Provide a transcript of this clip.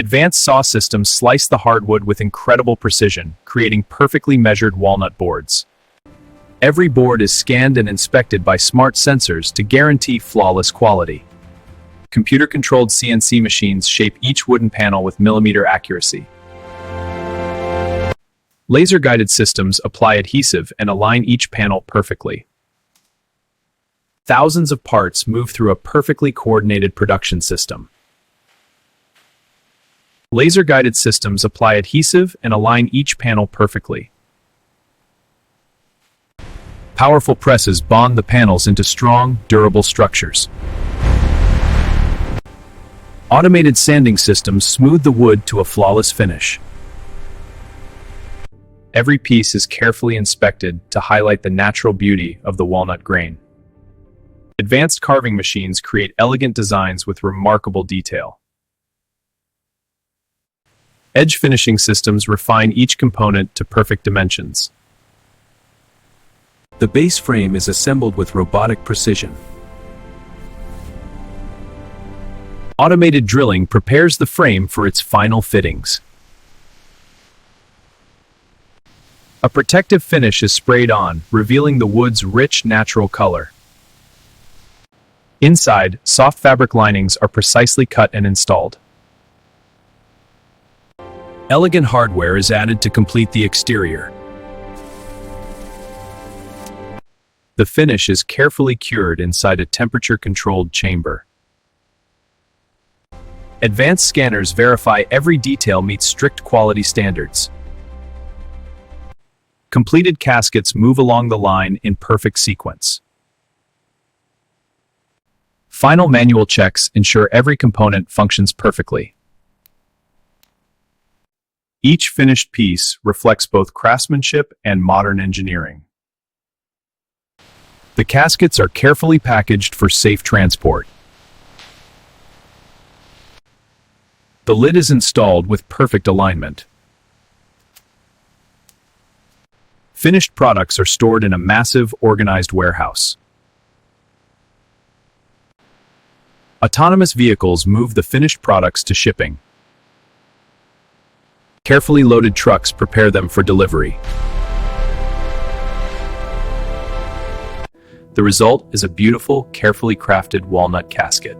Advanced saw systems slice the hardwood with incredible precision, creating perfectly measured walnut boards. Every board is scanned and inspected by smart sensors to guarantee flawless quality. Computer-controlled CNC machines shape each wooden panel with millimeter accuracy. Laser-guided systems apply adhesive and align each panel perfectly. Thousands of parts move through a perfectly coordinated production system. Laser-guided systems apply adhesive and align each panel perfectly. Powerful presses bond the panels into strong, durable structures. Automated sanding systems smooth the wood to a flawless finish. Every piece is carefully inspected to highlight the natural beauty of the walnut grain. Advanced carving machines create elegant designs with remarkable detail. Edge finishing systems refine each component to perfect dimensions. The base frame is assembled with robotic precision. Automated drilling prepares the frame for its final fittings. A protective finish is sprayed on, revealing the wood's rich, natural color. Inside, soft fabric linings are precisely cut and installed. Elegant hardware is added to complete the exterior. The finish is carefully cured inside a temperature-controlled chamber. Advanced scanners verify every detail meets strict quality standards. Completed caskets move along the line in perfect sequence. Final manual checks ensure every component functions perfectly. Each finished piece reflects both craftsmanship and modern engineering. The caskets are carefully packaged for safe transport. The lid is installed with perfect alignment. Finished products are stored in a massive, organized warehouse. Autonomous vehicles move the finished products to shipping. Carefully loaded trucks prepare them for delivery. The result is a beautiful, carefully crafted walnut casket.